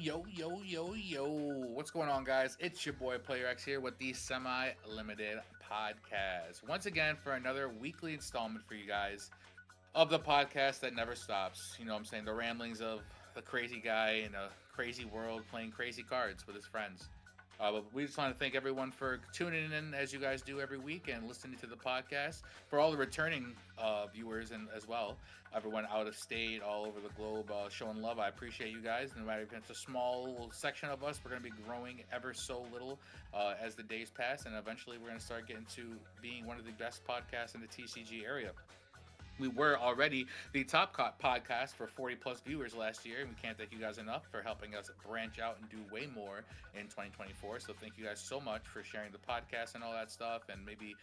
Yo. What's going on, guys? It's your boy Player X here with the Semi Limited Podcast. Once again, for another weekly installment for you guys of the podcast that never stops. You know what I'm saying? The ramblings of the crazy guy in a crazy world playing crazy cards with his friends. But we just want to thank everyone for tuning in as you guys do every week and listening to the podcast. For all the returning viewers and as well, everyone out of state, all over the globe, showing love. I appreciate you guys. No matter if it's a small little section of us, we're going to be growing ever so little as the days pass, and eventually we're going to start getting to being one of the best podcasts in the TCG area. We were already the top podcast for 40 plus viewers last year, and we can't thank you guys enough for helping us branch out and do way more in 2024. So thank you guys so much for sharing the podcast and all that stuff, and maybe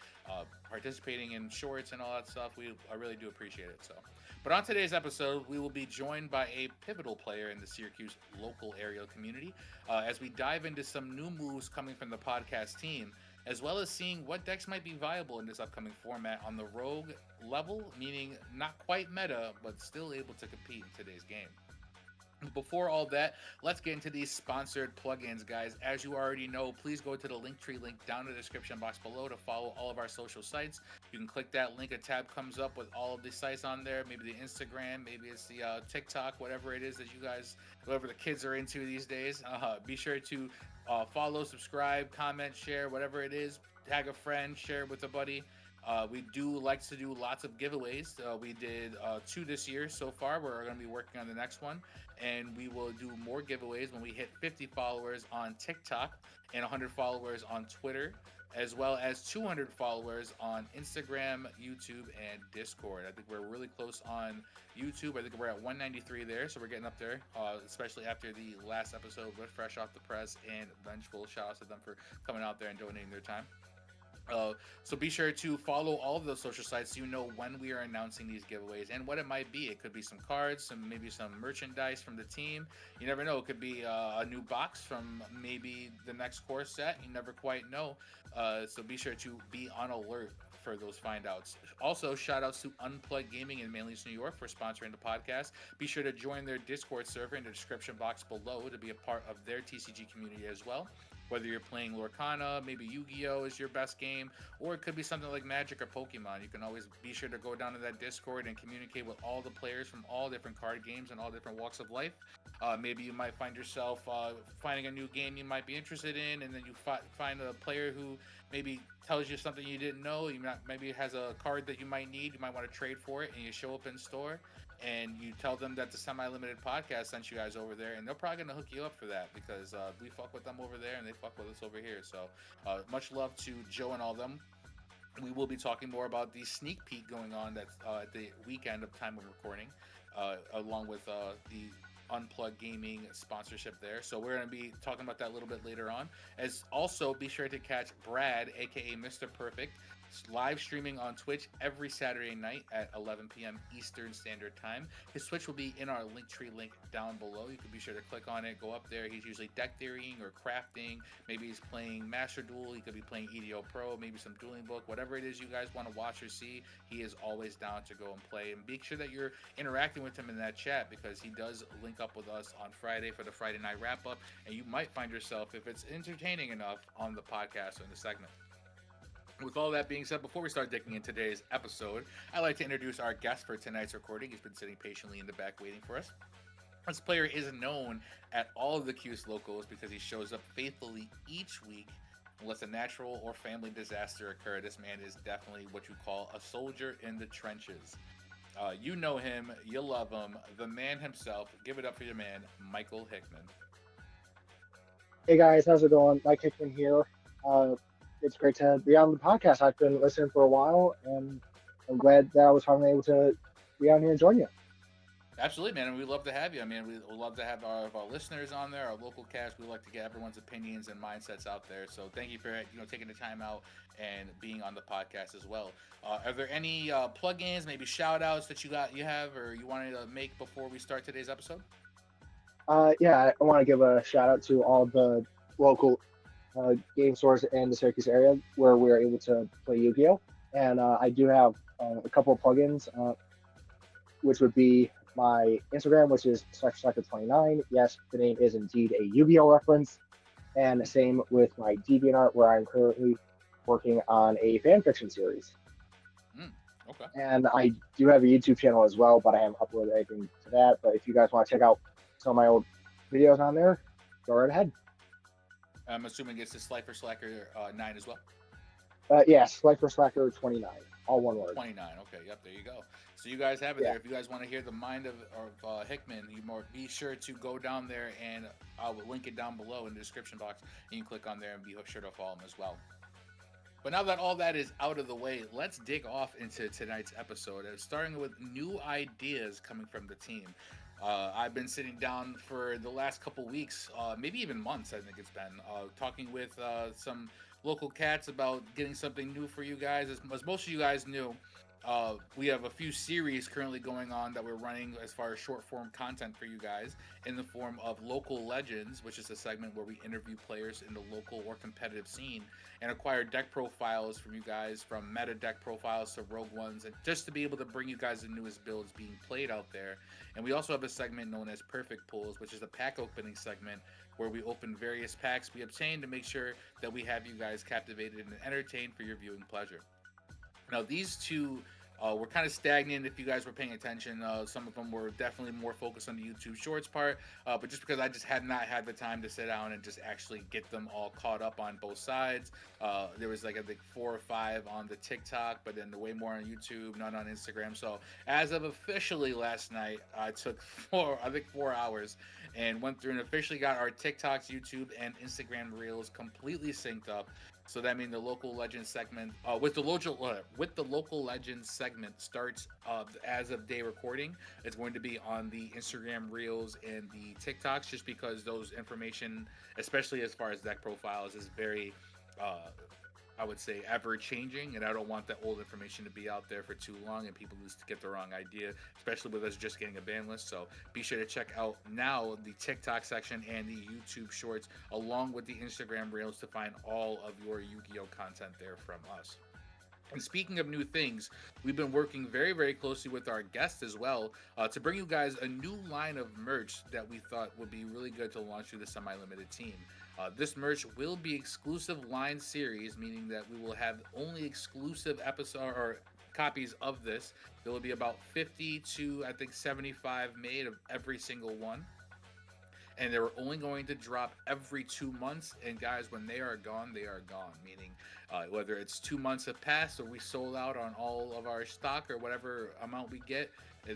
participating in shorts and all that stuff. I really do appreciate it. So, but on today's episode, we will be joined by a pivotal player in the Syracuse local area community as we dive into some new moves coming from the podcast team, as well as seeing what decks might be viable in this upcoming format on the rogue level, meaning not quite meta, but still able to compete in today's game. Before all that, let's get into these sponsored plugins, guys. As you already know, please go to the Linktree link down in the description box below to follow all of our social sites. You can click that link, a tab comes up with all of the sites on there. Maybe the Instagram, maybe it's the TikTok, whatever it is that you guys, whatever the kids are into these days. Be sure to follow, subscribe, comment, share, whatever it is. Tag a friend, share it with a buddy. We do like to do lots of giveaways. We did two this year so far. We're going to be working on the next one, and we will do more giveaways when we hit 50 followers on TikTok and 100 followers on Twitter, as well as 200 followers on Instagram, YouTube, and Discord. I think we're really close on YouTube. I think we're at 193 there, so we're getting up there, especially after the last episode with Fresh Off the Press and Vengeful. Shout out to them for coming out there and donating their time. So be sure to follow all of those social sites so you know when we are announcing these giveaways and what it might be. It could be some cards, maybe some merchandise from the team. You never know. It could be a new box from maybe the next core set. You never quite know. So be sure to be on alert for those find outs. Also, shout outs to Unplugged Gaming in Manly's, New York for sponsoring the podcast. Be sure to join their Discord server in the description box below to be a part of their TCG community as well. Whether you're playing Lorcana, maybe Yu-Gi-Oh is your best game, or it could be something like Magic or Pokemon. You can always be sure to go down to that Discord and communicate with all the players from all different card games and all different walks of life. Maybe you might find yourself finding a new game you might be interested in, and then you find a player who maybe tells you something you didn't know. Maybe has a card that you might need. You might want to trade for it, and you show up in store and you tell them that the semi-limited podcast sent you guys over there, and they're probably gonna hook you up for that because we fuck with them over there and they fuck with us over here. So much love to Joe and all them. We will be talking more about the sneak peek going on that's at the weekend of time of recording, along with the Unplugged Gaming sponsorship there. So we're going to be talking about that a little bit later on. As also, be sure to catch Brad, aka Mr. Perfect, live streaming on Twitch every Saturday night at 11 p.m. Eastern Standard Time. His Twitch will be in our Linktree link down below. You can be sure to click on it, go up there. He's usually deck theorying or crafting. Maybe he's playing Master Duel. He could be playing EDO Pro, maybe some dueling book, whatever it is you guys want to watch or see. He is always down to go and play. And be sure that you're interacting with him in that chat because he does link up with us on Friday for the Friday night wrap up. And you might find yourself, if it's entertaining enough, on the podcast or in the segment. With all that being said, before we start digging in today's episode, I'd like to introduce our guest for tonight's recording. He's been sitting patiently in the back waiting for us. This player is known at all of the Q's locals because he shows up faithfully each week. Unless a natural or family disaster occur, this man is definitely what you call a soldier in the trenches. You know him, you love him, the man himself. Give it up for your man, Myckle Hickman. Hey guys, how's it going? Mike Hickman here. Uh, it's great to be on the podcast. I've been listening for a while, and I'm glad that I was finally able to be on here and join you. Absolutely, man, and we love to have you. I mean, we love to have our listeners on there, our local cast. We like to get everyone's opinions and mindsets out there. So thank you for taking the time out and being on the podcast as well. Are there any plugins, maybe shout outs that you have or you wanted to make before we start today's episode? Yeah, I want to give a shout out to all the local game stores in the Syracuse area where we're able to play Yu-Gi-Oh! And I do have a couple of plugins, which would be my Instagram, which is //29. Yes, the name is indeed a Yu-Gi-Oh reference. And same with my DeviantArt, where I'm currently working on a fan fiction series. Mm, okay. And I do have a YouTube channel as well, but I haven't uploaded anything to that. But if you guys want to check out some of my old videos on there, go right ahead. I'm assuming it's the Slifer Slacker 9 as well. Yes, Slifer Slacker 29, all one word. 29. Okay, yep, there you go. So you guys have it Yeah. there. If you guys want to hear the mind of Hickman, you more be sure to go down there, and I will link it down below in the description box. You can click on there and be sure to follow him as well. But now that all that is out of the way, let's dig off into tonight's episode, starting with new ideas coming from the team. I've been sitting down for the last couple weeks, maybe even months, I think it's been, talking with some local cats about getting something new for you guys. As most of you guys knew, we have a few series currently going on that we're running as far as short form content for you guys in the form of Local Legends, which is a segment where we interview players in the local or competitive scene and acquire deck profiles from you guys, from meta deck profiles to rogue ones, and just to be able to bring you guys the newest builds being played out there. And we also have a segment known as Perfect Pulls, which is a pack opening segment where we open various packs we obtain to make sure that we have you guys captivated and entertained for your viewing pleasure. Now, these two were kind of stagnant if you guys were paying attention. Some of them were definitely more focused on the YouTube Shorts part, but just because I just had not had the time to sit down and just actually get them all caught up on both sides. There was like, I think, 4 or 5 on the TikTok, but then way more on YouTube, none on Instagram. So as of officially last night, I took I think 4 hours and went through and officially got our TikToks, YouTube, and Instagram Reels completely synced up. So that means the local legend segment with the local legends segment starts as of day recording. It's going to be on the Instagram Reels and the TikToks, just because those information, especially as far as deck profiles, is very uh, I would say ever changing, and I don't want that old information to be out there for too long and people just get the wrong idea, especially with us just getting a ban list. So be sure to check out now the TikTok section and the YouTube Shorts, along with the Instagram Reels, to find all of your Yu-Gi-Oh content there from us. And speaking of new things, we've been working very, very closely with our guests as well to bring you guys a new line of merch that we thought would be really good to launch through the semi limited team. This merch will be exclusive line series, meaning that we will have only exclusive episode or copies of this. There will be about 50 to, I think, 75 made of every single one, and they were only going to drop every 2 months. And guys, when they are gone, they are gone. Meaning, whether it's 2 months have passed or we sold out on all of our stock or whatever amount we get,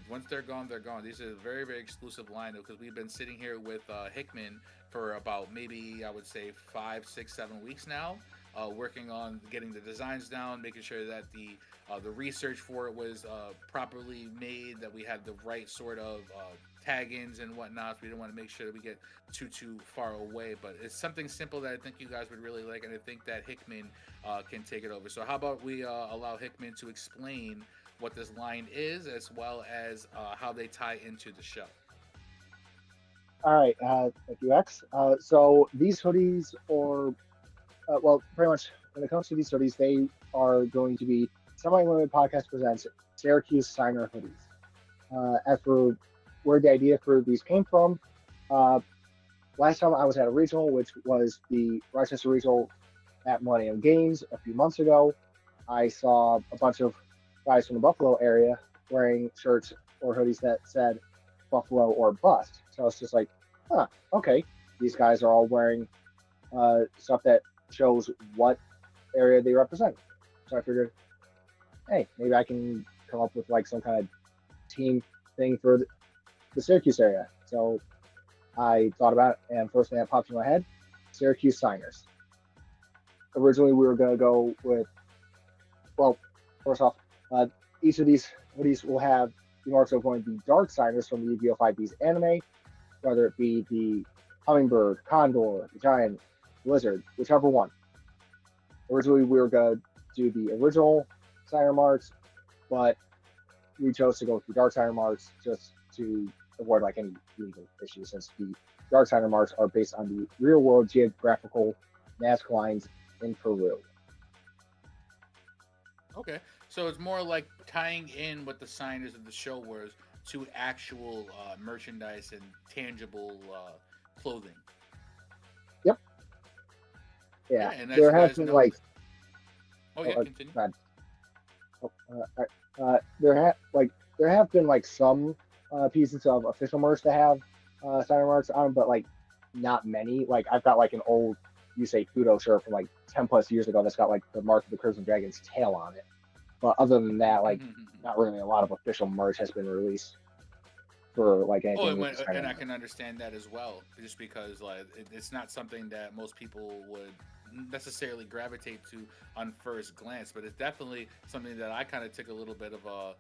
once they're gone, they're gone. These are a very, very exclusive line because we've been sitting here with Hickman for about, maybe I would say 5, 6, 7 weeks now. Working on getting the designs down, making sure that the research for it was properly made, that we had the right sort of tag-ins and whatnot. We didn't want to make sure that we get too far away, but it's something simple that I think you guys would really like, and I think that Hickman can take it over. So how about we allow Hickman to explain what this line is, as well as how they tie into the show. All right. Thank you, X. So these hoodies, or well, pretty much when it comes to these hoodies, they are going to be Semi Limited Podcast presents Syracuse Signer hoodies. As for where the idea for these came from, uh, last time I was at a regional, which was the Rochester Regional at Millennium Games a few months ago, I saw a bunch of guys from the Buffalo area wearing shirts or hoodies that said Buffalo or bust. So it's just like, huh, okay, these guys are all wearing stuff that shows what area they represent. So I figured, hey, maybe I can come up with like some kind of team thing for the Syracuse area. So I thought about it, and first thing that popped in my head, Syracuse Signers. Originally, we were going to go with, well, first off, uh, each of these hoodies will have the marks of one of the dark signers from the Yu-Gi-Oh! 5B's anime, whether it be the Hummingbird, Condor, the Giant, Lizard, whichever one. Originally, we were going to do the original signer marks, but we chose to go with the dark signer marks just to avoid like any legal issues, since the dark signer marks are based on the real world geographical Nazca lines in Peru. Okay, so it's more like tying in what the signers of the show was to actual merchandise and tangible clothing. Yep. Yeah. Yeah, and as There you have guys been know, like, oh oh, yeah, continue. God, there have been like some pieces of official merch that have sign marks on, 'em, but like not many. Like I've got like an old you say Kudo shirt from like 10 plus years ago that's got like the mark of the Crimson Dragon's tail on it. But other than that, like not really a lot of official merch has been released for like Oh, anything with the sign and I mark. can understand that as well, just because like it's not something that most people would necessarily gravitate to on first glance, but it's definitely something that I kind of took a little bit of a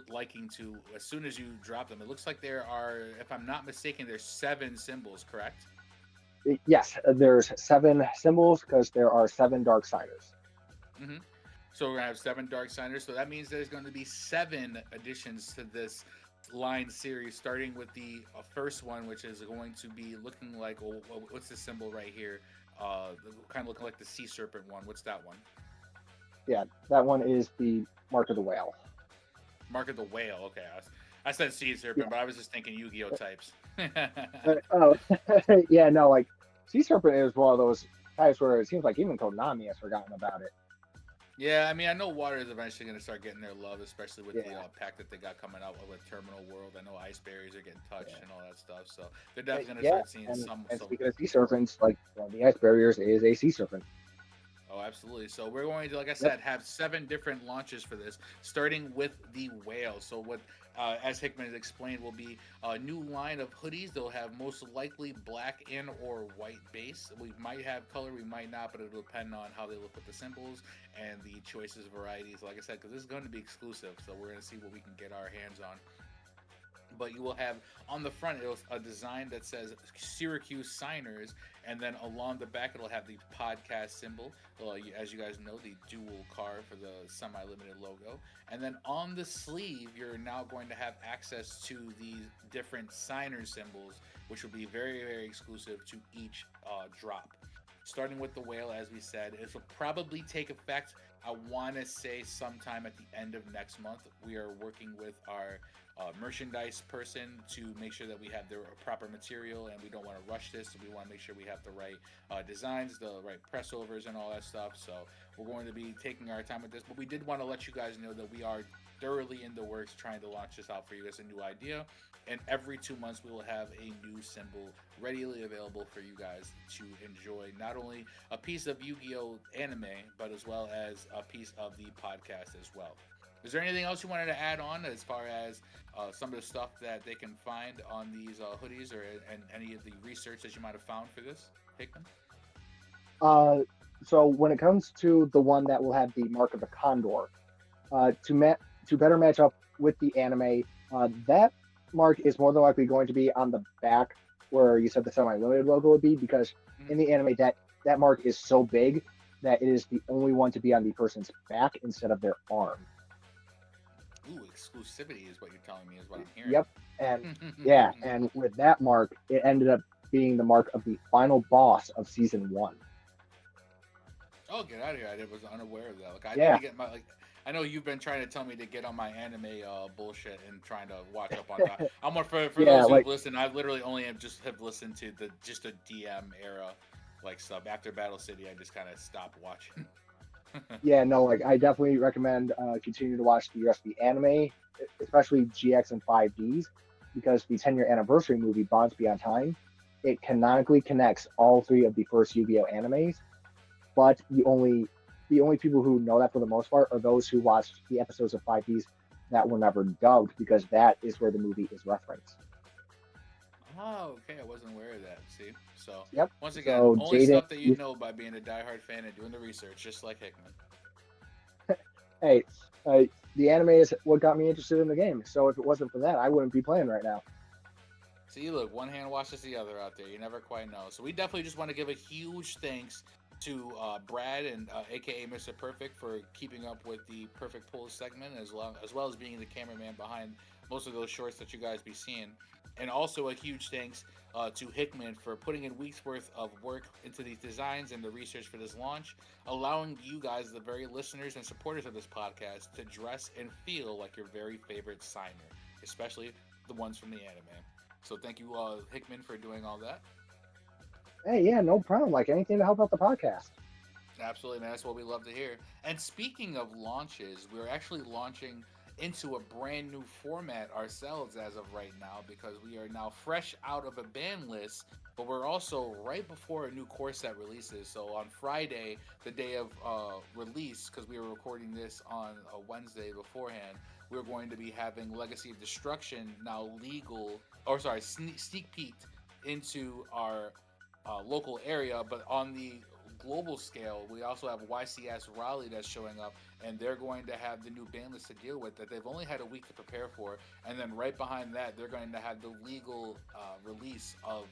liking to as soon as you drop them. It looks like there are, if I'm not mistaken, there's 7 symbols, correct? Yes, there's 7 symbols because there are 7 dark signers. Mm-hmm. So we're gonna have 7 Dark Signers. So that means there's going to be 7 additions to this line series, starting with the first one, which is going to be looking like what's the symbol right here? Kind of looking like the sea serpent one. What's that one? Yeah, that one is the mark of the whale. Mark of the Whale. Okay, I said sea Yeah. serpent, but I was just thinking Yu-Gi-Oh types. Oh, yeah, no, like sea serpent is one of those types where it seems like even Konami has forgotten about it. Yeah, I mean, I know water is eventually going to start getting their love, especially with the Yeah, pack that they got coming out with Terminal World. I know ice barriers are getting touched yeah, and all that stuff, so they're definitely going to yeah. start seeing And some. speaking of sea serpents, like one of the ice barriers is a sea serpent. Oh, absolutely. So we're going to, like I Yep. said, have 7 different launches for this, starting with the whale. So what, as Hickman has explained, will be a new line of hoodies. They'll have most likely black and or white base. We might have color, we might not, but it'll depend on how they look with the symbols and the choices, varieties. Like I said, because this is going to be exclusive, so we're going to see what we can get our hands on. But you will have on the front it'll a design that says Syracuse Signers, and then along the back it'll have the podcast symbol. As you guys know, the dual card for the semi-limited logo, and then on the sleeve you're now going to have access to these different signer symbols, which will be very exclusive to each drop. Starting with the whale, as we said, it will probably take effect. I want to say sometime at the end of next month. We are working with our merchandise person to make sure that we have the proper material and we don't want to rush this. So we want to make sure we have the right designs, the right press overs, and all that stuff. So we're going to be taking our time with this. But we did want to let you guys know that we are thoroughly in the works trying to launch this out for you as a new idea. And every 2 months, we will have a new symbol readily available for you guys to enjoy not only a piece of Yu Gi Oh! Anime, but as well as a piece of the podcast as well. Is there anything else you wanted to add on as far as some of the stuff that they can find on these hoodies, or and any of the research that you might have found for this, Hickman? Uh, so when it comes to the one that will have the mark of the condor, to better match up with the anime, that mark is more than likely going to be on the back where you said the semi-limited logo would be, because in Mm-hmm. the anime that mark is so big that it is the only one to be on the person's back instead of their arm. Ooh, exclusivity is what you're telling me, is what I'm hearing. Yep. And yeah, and with that mark, it ended up being the mark of the final boss of season 1. Oh, get out of here! I was unaware of that. Like, I need to Yeah. get my like. I know you've been trying to tell me to get on my anime bullshit and trying to watch up on that. I'm more for Yeah, those who've like listened. I've literally only have listened to the just a DM era like stuff. After Battle City, I just kind of stopped watching. yeah, no, like I definitely recommend continuing to watch the rest of the anime, especially GX and 5Ds, because the 10-year anniversary movie Bonds Beyond Time, it canonically connects all 3 of the first Yu-Gi-Oh animes, but the only people who know that for the most part are those who watched the episodes of 5Ds that were never dubbed, because that is where the movie is referenced. Oh, okay. I wasn't aware of that. See, so Yep. once again, So only Jaden, stuff that you know by being a diehard fan and doing the research, just like Hickman. hey, uh, the anime is what got me interested in the game. So if it wasn't for that, I wouldn't be playing right now. See, look, one hand washes the other out there. You never quite know. So we definitely just want to give a huge thanks to Brad and AKA Mr. Perfect for keeping up with the Perfect Pulls segment, as well as being the cameraman behind most of those shorts that you guys be seeing. And also a huge thanks to Hickman for putting in weeks worth of work into these designs and the research for this launch, allowing you guys, the very listeners and supporters of this podcast, to dress and feel like your very favorite signer. especially the ones from the anime. So thank you, Hickman, for doing all that. Hey, yeah, no problem. Like anything to help out the podcast. Absolutely, man. That's what we love to hear. And speaking of launches, we're actually launching into a brand new format ourselves as of right now because we are now fresh out of a ban list, but we're also right before a new core set releases. So on Friday, the day of release, because we were recording this on a Wednesday beforehand, we're going to be having Legacy of Destruction now legal, or sorry, sneak peeked into our local area, but on the global scale, we also have YCS Raleigh that's showing up, and they're going to have the new ban list to deal with that they've only had a week to prepare for. And then right behind that, they're going to have the legal release of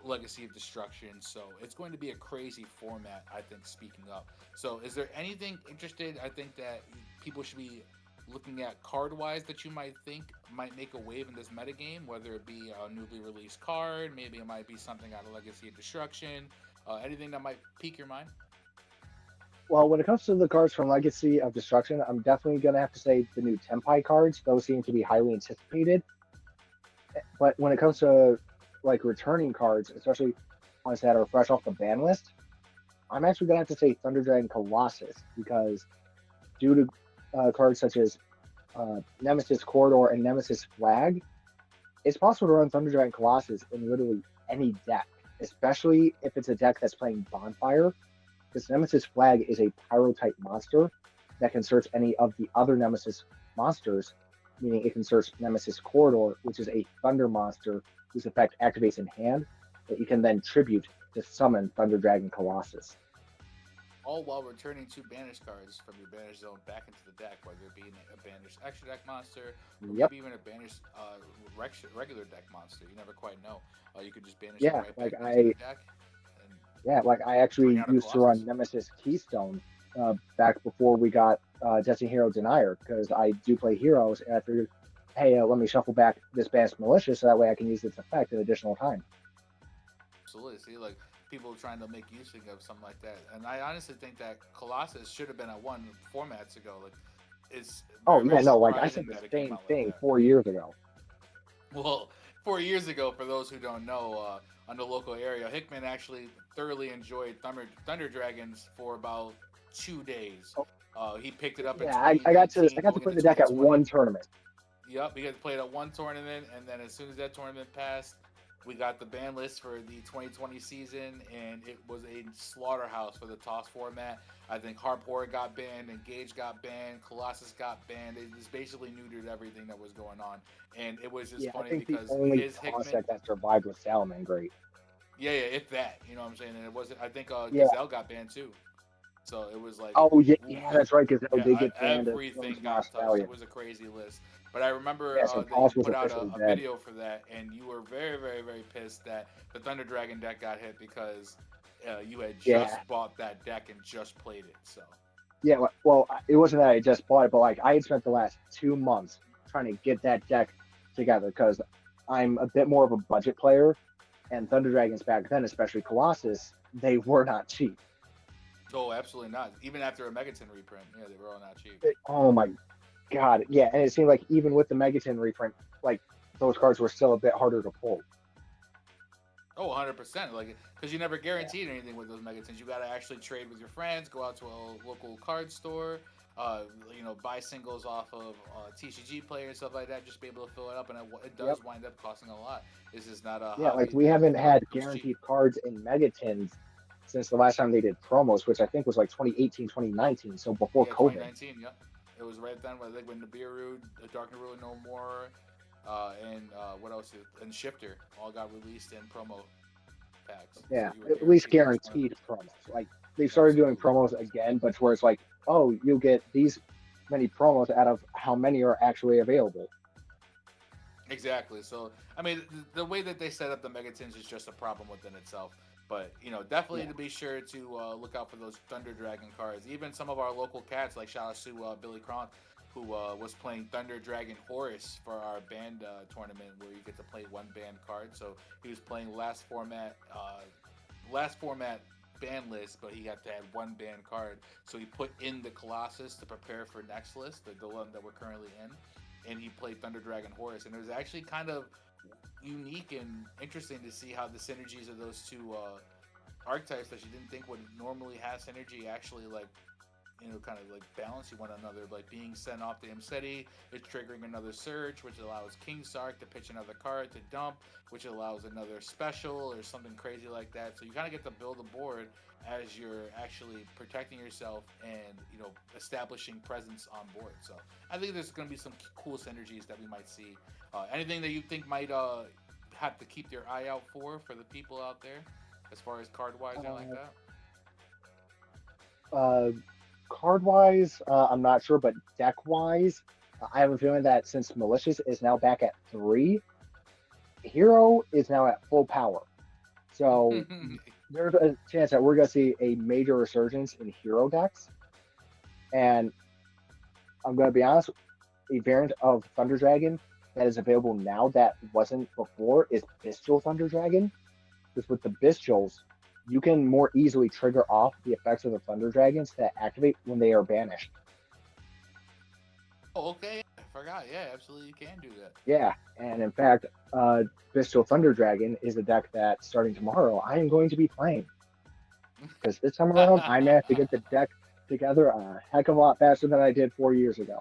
Legacy of Destruction. So it's going to be a crazy format, I think, speaking up. So is there anything interested? I think that people should be looking at card wise that you might think might make a wave in this metagame, whether it be a newly released card, maybe it might be something out of Legacy of Destruction, anything that might pique your mind? Well, when it comes to the cards from Legacy of Destruction, I'm definitely gonna have to say the new Tempai cards. Those seem to be highly anticipated. But when it comes to like returning cards, especially ones that are fresh off the ban list, I'm actually gonna have to say Thunder Dragon Colossus because due to cards such as Nemesis Corridor and Nemesis Flag, it's possible to run Thunder Dragon Colossus in literally any deck, especially if it's a deck that's playing Bonfire, because Nemesis Flag is a Pyro type monster that can search any of the other Nemesis monsters, meaning it can search Nemesis Corridor, which is a Thunder monster whose effect activates in hand, that you can then tribute to summon Thunder Dragon Colossus. All while returning two banished cards from your banished zone back into the deck, whether it be a banished extra deck monster or Yep. maybe even a banished regular deck monster. You never quite know. You could just banish them Yeah, right like back into the I deck and like I bring actually out a used to run Colossus. Nemesis Keystone back before we got Destiny Hero Denier because I do play heroes and I figured, hey, let me shuffle back this banished militia so that way I can use its effect an additional time. Absolutely. See, like people trying to make use of something like that. And I honestly think that Colossus should have been at one formats ago. Like, it's Oh very, yeah, very no, like I said surprising the that it came same out like thing that. 4 years ago. Well, 4 years ago, for those who don't know, on the local area, Hickman actually thoroughly enjoyed Thunder Dragons for about 2 days. Oh, He picked it up in yeah, I 2019, got to going play into the deck at 2020. one tournament. Yep, he had played at one tournament, and then as soon as that tournament passed, we got the ban list for the 2020 season, and it was a slaughterhouse for the toss format. I think Harp Horror got banned, Engage got banned, Colossus got banned. They just basically neutered everything that was going on, and it was just Yeah, I funny think the because only his toss Hickman, deck that survived was Salamangreat. yeah, yeah, if that, you know what I'm saying, and it wasn't. I think Yeah. Gazelle got banned too, so it was like, Oh yeah, yeah, that's right. Because yeah, did get banned as well everything as got touched. It Stallion. was a crazy list. But I remember Yeah, so that you toss was put out officially a dead. video for that, and you were very, very, very pissed that the Thunder Dragon deck got hit because you had Yeah, just bought that deck and just played it. So, yeah. Well, it wasn't that I just bought it, but like I had spent the last 2 months trying to get that deck together because I'm a bit more of a budget player, and Thunder Dragons back then, especially Colossus, they were not cheap. oh, absolutely not. Even after a Megaton reprint, yeah, they were all not cheap. Oh my god, yeah, and it seemed like even with the Megaton reprint, like those cards were still a bit harder to pull. Oh, 100%. Like, because you never Yeah, guaranteed anything with those megatons. You got to actually trade with your friends, go out to a local card store, uh, buy singles off of TCG players, stuff like that, just be able to fill it up. And it yep, does wind up costing a lot. This is not a yeah. Like hobby we that haven't had comes cheap. guaranteed cards in Megatons since the last time they did promos, which I think was like 2018, 2019, so before Yeah, COVID. 2019, yeah. It was right then, I think, when Nibiru, Dark Nibiru No More, and what else? And Shifter all got released in promo packs. So Yeah, you were at least guaranteed at least one of them. guaranteed promos. Like they've started doing Absolutely. promos again, but where it's like, oh, you'll get these many promos out of how many are actually available. Exactly. So, I mean, the way that they set up the Megatins is just a problem within itself. But, definitely Yeah, to be sure to look out for those Thunder Dragon cards. Even some of our local cats, like shout out to Billy Cronk, who was playing Thunder Dragon Horus for our band tournament, where you get to play one band card. So he was playing last format ban list, but he got to add one ban card. So he put in the Colossus to prepare for next list, the one that we're currently in, and he played Thunder Dragon Horus, and it was actually kind of unique and interesting to see how the synergies of those two archetypes that you didn't think would normally have synergy actually kind of like balancing one another. Like being sent off to Imseti, it's triggering another search, which allows King Sark to pitch another card to dump, which allows another special or something crazy like that. So you kind of get to build a board as you're actually protecting yourself and establishing presence on board. So I think there's going to be some cool synergies that we might see. Anything that you think might have to keep your eye out for the people out there, as far as card wise and like Uh, that? uh, Card wise, I'm not sure, but deck wise, I have a feeling that since Malicious is now back at 3, Hero is now at full power. So there's a chance that we're going to see a major resurgence in Hero decks. And I'm going to be honest, a variant of Thunder Dragon that is available now that wasn't before is Bestial Thunder Dragon. Because with the Bestials, you can more easily trigger off the effects of the Thunder Dragons that activate when they are banished. Oh, okay. I forgot. Yeah, absolutely. You can do that. Yeah, and in fact, Bestial Thunder Dragon is a deck that starting tomorrow I am going to be playing because this time around I managed to get the deck together a heck of a lot faster than I did 4 years ago.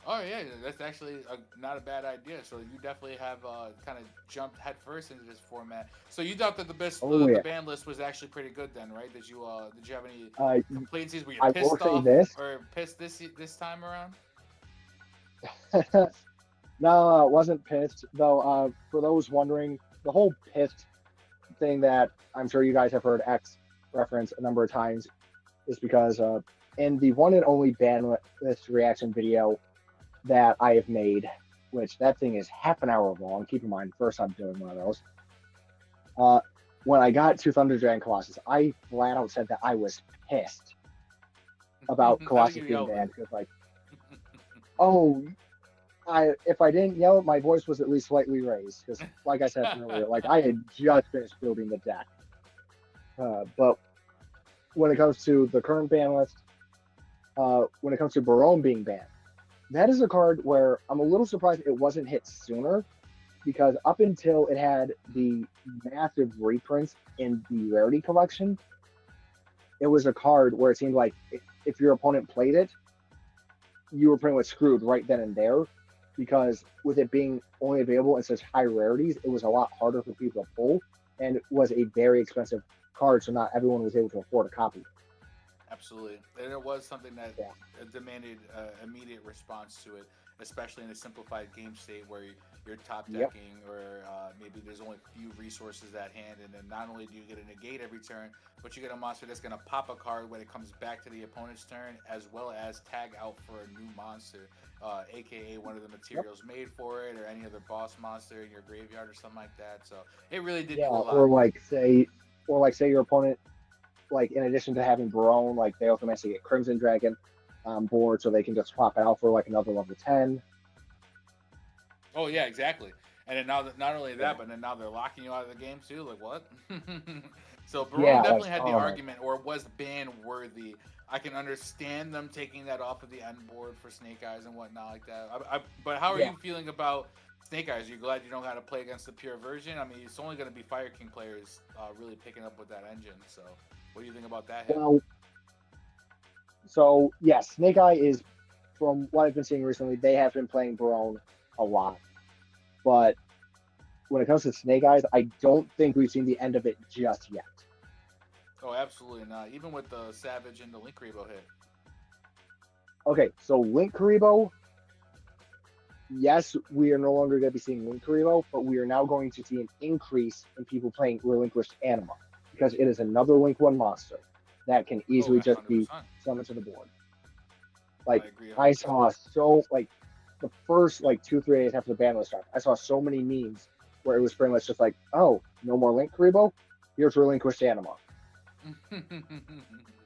Oh yeah, that's actually not a bad idea. So you definitely have kind of jumped headfirst into this format. So you thought that Oh the yeah, band list was actually pretty good then, right? Did you have any uh, complaints? Were you I will pissed say off this. or pissed this time around? No, I wasn't pissed though. For those wondering, the whole pissed thing that I'm sure you guys have heard X reference a number of times is because in the one and only ban list reaction video that I have made, which that thing is half an hour long. Keep in mind, first I'm doing one of those. Uh, when I got to Thunder Dragon Colossus, I flat out said that I was pissed about I think Colossus you being yelled it. banned because, like, oh, I if I didn't yell, my voice was at least slightly raised because, like I said earlier, like I had just finished building the deck. But when it comes to the current ban list, when it comes to Barone being banned, that is a card where I'm a little surprised it wasn't hit sooner because up until it had the massive reprints in the rarity collection, it was a card where it seemed like if your opponent played it, you were pretty much screwed right then and there because with it being only available in such high rarities, it was a lot harder for people to pull and it was a very expensive card, so not everyone was able to afford a copy. Absolutely, and it was something that Yeah. demanded immediate response to it, especially in a simplified game state where you're top Yep. decking or maybe there's only a few resources at hand, and then not only do you get a negate every turn, but you get a monster that's going to pop a card when it comes back to the opponent's turn, as well as tag out for a new monster, aka one of the Yep. materials made for it, or any other boss monster in your graveyard or something like that. So it really did Yeah. do a lot. Or like say your opponent, like in addition to having Barone, like they also managed to get Crimson Dragon on board, so they can just swap it out for like another level 10. Oh yeah, exactly. And then now that not only Yeah. that, but then now they're locking you out of the game too. Like what? So Barone Yeah. Like definitely had the oh my argument, or was ban worthy. I can understand them taking that off of the end board for Snake Eyes and whatnot like that. But how are yeah. you feeling about Snake Eyes? Are you glad you don't have to play against the pure version? I mean, it's only going to be Fire King players really picking up with that engine. So, what do you think about that hit? Well, so yes, Snake Eye is from what I've been seeing recently, they have been playing Barone a lot. But when it comes to Snake Eyes, I don't think we've seen the end of it just yet. Oh, absolutely not. Even with the Savage and the Link Rebo hit. Okay, so Link Karibo, yes, we are no longer going to be seeing Link Karibo, but we are now going to see an increase in people playing Relinquished Anima because it is another Link 1 monster that can Oh, easily just be 100%. summoned to the board. I Like, agree I 100%. saw like, the first, like, 2, 3 days after the ban list started, I saw so many memes where it was pretty much just like, oh, no more Link Karibo? Here's Relinquished Anima.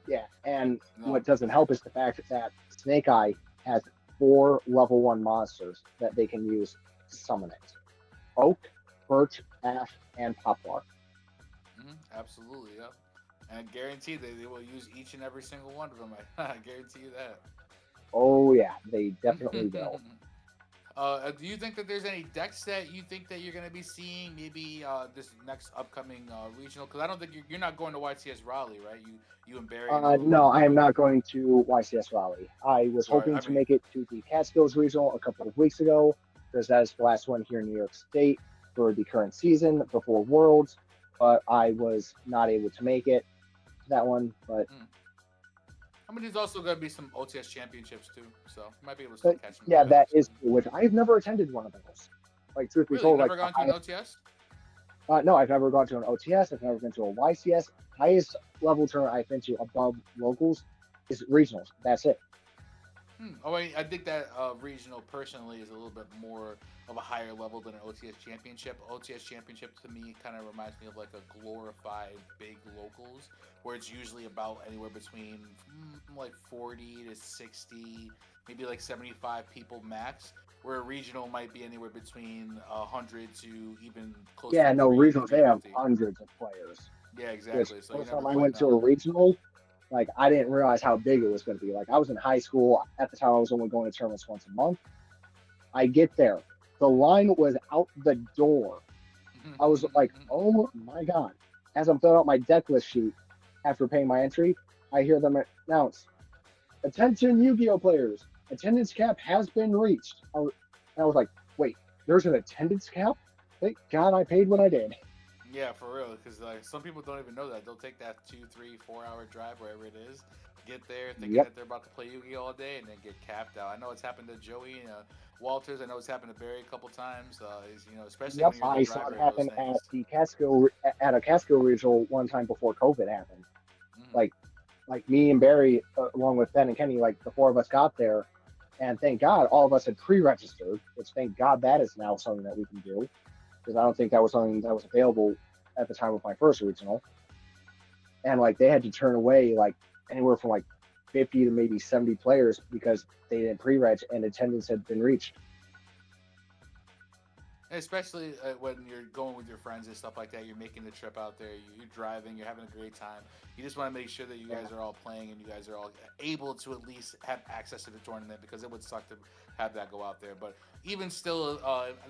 Yeah, and No, what doesn't help is the fact that Snake Eye has 4 level 1 monsters that they can use to summon it: Oak, Birch, Ash, and Poplar. Absolutely, yeah. And I guarantee they will use each and every single one of them. I guarantee you that. Oh yeah, they definitely will. Do you think that there's any decks that you think that you're going to be seeing maybe this next upcoming regional? Because I don't think you're not going to YCS Raleigh, right? You and Barry, I know, are going No, to I am go. not going to YCS Raleigh. I was Or hoping I to mean, make it to the Catskills Regional a couple of weeks ago because that is the last one here in New York State for the current season before Worlds, but I was not able to make it to that one. mm. I mean, there's also going to be some OTS championships too, so you might be able to still But catch some of yeah, those that next is time. true, which I've never attended one of those. Like truth be Really, you've told, like never gone to an OTS? no, I've never gone to an OTS. I've never been to a YCS. Highest level tournament I've been to above locals is regionals. That's it. Oh, I think that regional personally is a little bit more of a higher level than an OTS championship. OTS championship to me kind of reminds me of like a glorified big locals, where it's usually about anywhere between like 40 to 60, maybe like 75 people max. Where a regional might be anywhere between 100 to even close to Yeah, no, three regionals, they have 350. hundreds of players. Yeah, Which exactly. So you first never time I quite went to know. a regional, like I didn't realize how big it was going to be. Like I was in high school at the time. I was only going to tournaments once a month. I get there, the line was out the door. I was like, oh my god! As I'm filling out my deck list sheet after paying my entry, I hear them announce, "Attention, Yu-Gi-Oh players! Attendance cap has been reached." I was like, wait, there's an attendance cap? Thank God I paid when I did. Yeah, for real. Because like some people don't even know that they'll take that 2, 3, 4 hour drive wherever it is, get there thinking Yep. that they're about to play Yu-Gi-Oh all day, and then get capped out. I know it's happened to Joey and Walters. I know it's happened to Barry a couple times. Especially Yep, when you're the I saw driver it of those happen things. at a Catskill regional one time before COVID happened. Mm-hmm. Like like me and Barry, along with Ben and Kenny, like the four of us got there, and thank God all of us had pre-registered. Which thank God that is now something that we can do because I don't think that was something that was available at the time of my first regional. And like they had to turn away like anywhere from like 50 to maybe 70 players because they didn't pre-reg and attendance had been reached. Especially when you're going with your friends and stuff like that, you're making the trip out there, you're driving, you're having a great time. You just want to make sure that you Yeah. guys are all playing and you guys are all able to at least have access to the tournament because it would suck to have that go out there. But even still,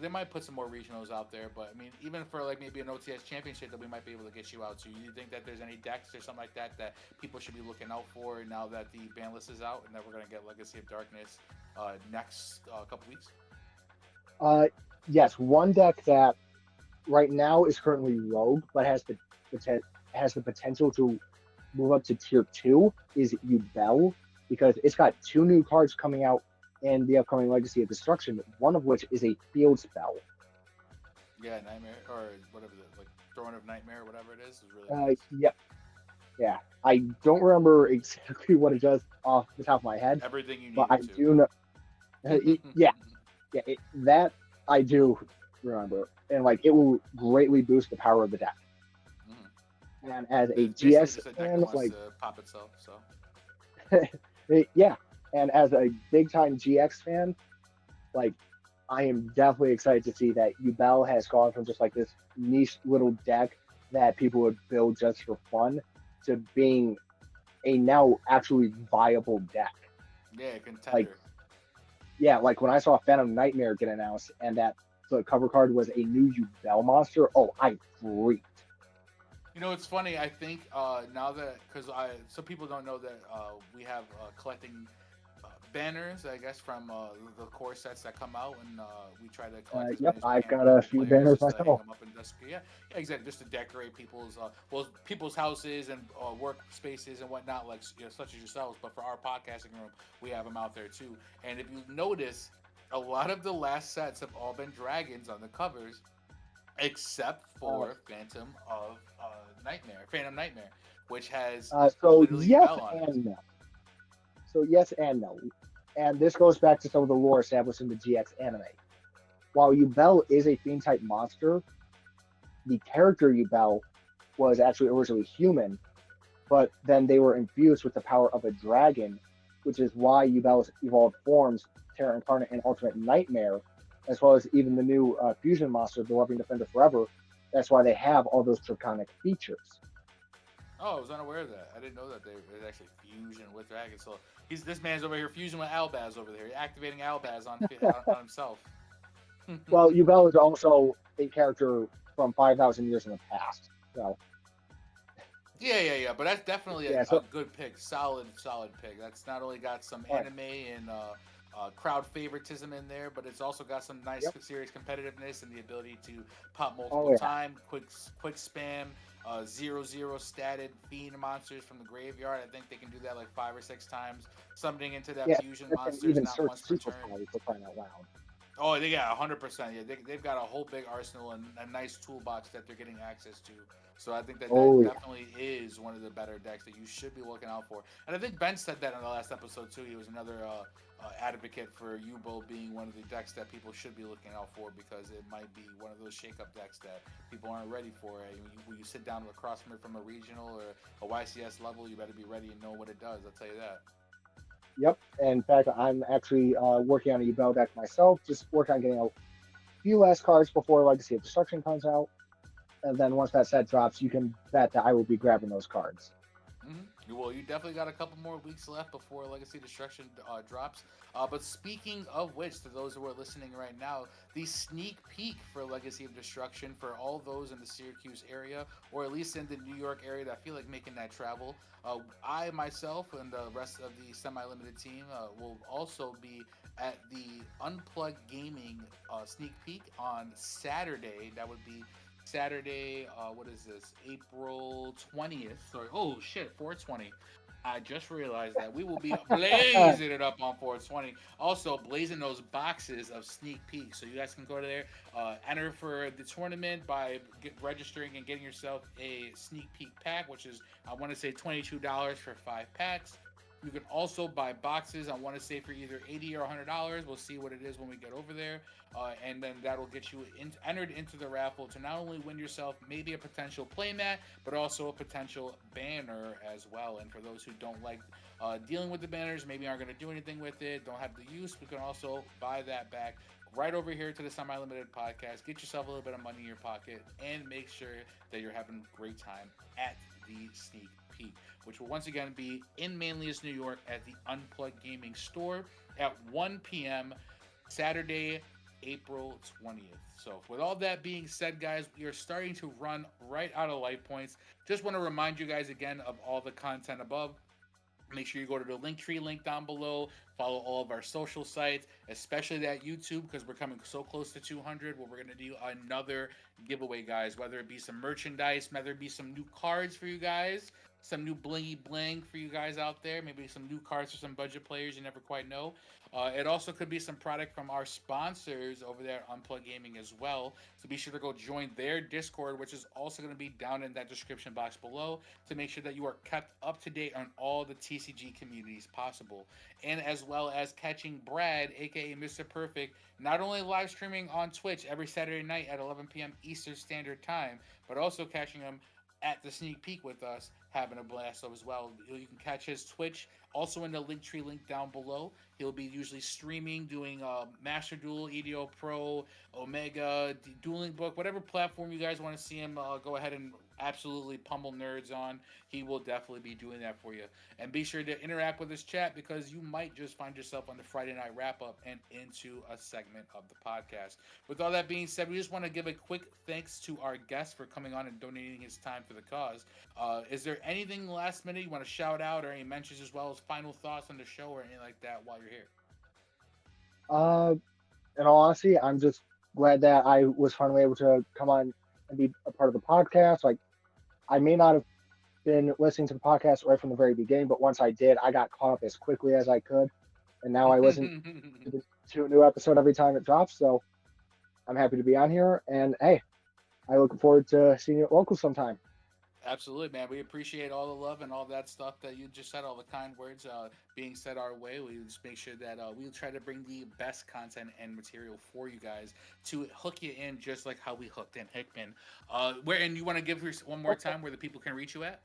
they might put some more regionals out there. But I mean, even for like maybe an OTS championship that we might be able to get you out to, you think that there's any decks or something like that that people should be looking out for now that the ban list is out and that we're going to get Legacy of Darkness next couple weeks? Uh, yes, one deck that right now is currently Rogue, but has the potential to move up to tier two is Ubel because it's got two new cards coming out in the upcoming Legacy of Destruction. One of which is a field spell. Yeah, Nightmare or whatever the like Throne of Nightmare, whatever it is really nice. Yep, yeah. I don't remember exactly what it does off the top of my head, Everything you but need I it to. do know. Yeah, yeah, that I do remember, and like it will greatly boost the power of the deck. And as a It's basically GX just a deck that fan, wants like to pop itself. So yeah, and as a big time GX fan, like I am definitely excited to see that Ubel has gone from just like this niche little deck that people would build just for fun to being a now actually viable deck. yeah, Like contender. yeah, like when I saw Phantom Nightmare get announced and that the cover card was a new Ubel monster, oh I freaked. You know, it's funny. I think now that because I some people don't know that we have collecting banners, I guess, from the core sets that come out, and we try to collect as Yep, many as we I've can got for a local few players, banners just to hang myself. them up and just yeah, exactly, just to decorate people's people's houses and workspaces and whatnot, like such as yourselves. But for our podcasting room, we have them out there too. And if you notice, a lot of the last sets have all been dragons on the covers except Uh, for Phantom Nightmare, which has so literally yes Bell on it. and no. So yes and no. And this goes back to some of the lore established in the GX anime. While Yubel is a fiend type monster, the character Yubel was actually originally human, but then they were infused with the power of a dragon, which is why Yubel's evolved forms, Terra Incarnate and Ultimate Nightmare, as well as even the new fusion monster, the Loving Defender Forever, That's why they have all those draconic features. Oh, I was unaware of that. I didn't know that there's actually fusion with dragons. So he's this man's over here fusing with Albaz over there, activating Albaz on himself. Well, Yubel is also a character from 5,000 years in the past. So, Yeah. But that's definitely yeah, a so, good pick. Solid pick. That's not only got some all right. anime and crowd favoritism in there, but it's also got some nice Yep. serious competitiveness and the ability to pop multiple Oh, yeah. time, quick spam, 0/0 statted fiend monsters from the graveyard. I think they can do that like 5 or 6 times. Summoning into that Yeah. fusion It can monsters even not search once per turn. superpowers for crying out loud. Oh, they got 100%. Yeah, they've got a whole big arsenal and a nice toolbox that they're getting access to. So I think that Oh, yeah. definitely is one of the better decks that you should be looking out for. And I think Ben said that in the last episode too. He was another advocate for Yubo being one of the decks that people should be looking out for because it might be one of those shake-up decks that people aren't ready for. When you sit down across from a regional or a YCS level, you better be ready and know what it does. I'll tell you that. Yep. And in fact, I'm actually working on a Yubel deck myself, just working on getting a few last cards before Legacy of Destruction comes out. And then once that set drops, you can bet that I will be grabbing those cards. Well, you definitely got a couple more weeks left before Legacy Destruction drops. But speaking of which, to those who are listening right now, the sneak peek for Legacy of Destruction for all those in the Syracuse area, or at least in the New York area that feel like making that travel, I myself and the rest of the semi-limited team will also be at the Unplugged Gaming sneak peek on Saturday. That would be Saturday, what is this? April 20th. Sorry. Oh shit, 420. I just realized that we will be blazing it up on 420. Also, blazing those boxes of sneak peeks. So you guys can go to there, enter for the tournament by registering and getting yourself a sneak peek pack, which is, I want to say, $22 for 5 packs. You can also buy boxes. I want to say for either $80 or $100. We'll see what it is when we get over there, and then that'll get you entered into the raffle to not only win yourself maybe a potential playmat, but also a potential banner as well. And for those who don't like dealing with the banners, maybe aren't going to do anything with it, don't have the use, we can also buy that back right over here to the Semi Limited podcast. Get yourself a little bit of money in your pocket and make sure that you're having a great time at the sneak peek, which will once again be in Manlius, New York at the Unplugged Gaming store at 1 p.m. Saturday, April 20th. So, with all that being said, guys, we are starting to run right out of life points. Just want to remind you guys again of all the content above. Make sure you go to the Linktree link down below. Follow all of our social sites, especially that YouTube, because we're coming so close to 200. Where we're gonna do another giveaway, guys. Whether it be some merchandise, whether it be some new cards for you guys, some new blingy bling for you guys out there. Maybe some new cards for some budget players you never quite know. It also could be some product from our sponsors over there at Unplug Gaming as well. So be sure to go join their Discord, which is also going to be down in that description box below, to make sure that you are kept up to date on all the TCG communities possible. And as well as catching Brad, aka Mr. Perfect, not only live streaming on Twitch every Saturday night at 11 p.m. Eastern Standard Time, but also catching him at the sneak peek with us, having a blast as well. You can catch his Twitch also in the Linktree link down below. He'll be usually streaming, doing Master Duel, EDO Pro, Omega, Dueling Book, whatever platform you guys want to see him go ahead and absolutely pummel nerds on. He will definitely be doing that for you. And be sure to interact with his chat because you might just find yourself on the Friday night wrap up and into a segment of the podcast. With all that being said, we just want to give a quick thanks to our guest for coming on and donating his time for the cause. Is there anything last minute you want to shout out or any mentions as well as final thoughts on the show or anything like that while you're here? Uh, in all honesty, I'm just glad that I was finally able to come on and be a part of the podcast. Like, I may not have been listening to the podcast right from the very beginning, but once I did, I got caught up as quickly as I could. And now I listen to a new episode every time it drops. So I'm happy to be on here. And hey, I look forward to seeing you at local sometime. Absolutely, man. We appreciate all the love and all that stuff that you just said, all the kind words being said our way. We just make sure that we'll try to bring the best content and material for you guys to hook you in, just like how we hooked in Hickman. Where and you want to give us one more time where the people can reach you at?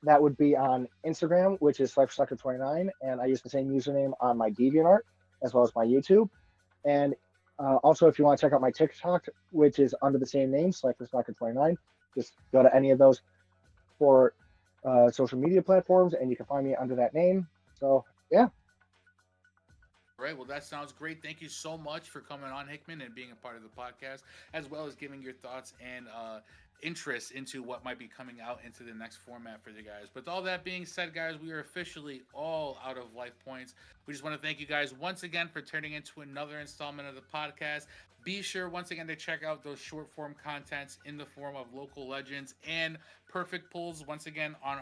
That would be on Instagram, which is Selector29, and I use the same username on my DeviantArt as well as my YouTube. And Also, if you want to check out my TikTok, which is under the same name, Selector29, just go to any of those for social media platforms, and you can find me under that name. So yeah, All right. Well, that sounds great. Thank you so much for coming on, Hickman, and being a part of the podcast, as well as giving your thoughts and interest into what might be coming out into the next format for you guys. But with all that being said, guys, we are officially all out of life points. We just want to thank you guys once again for turning into another installment of the podcast. Be sure once again to check out those short form contents in the form of local legends and perfect pulls once again on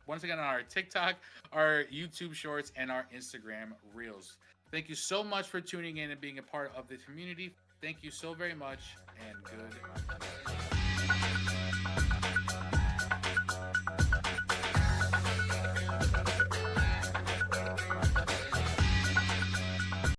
once again on our TikTok, our YouTube shorts, and our Instagram reels. Thank you so much for tuning in and being a part of the community. Thank you so very much, and good night.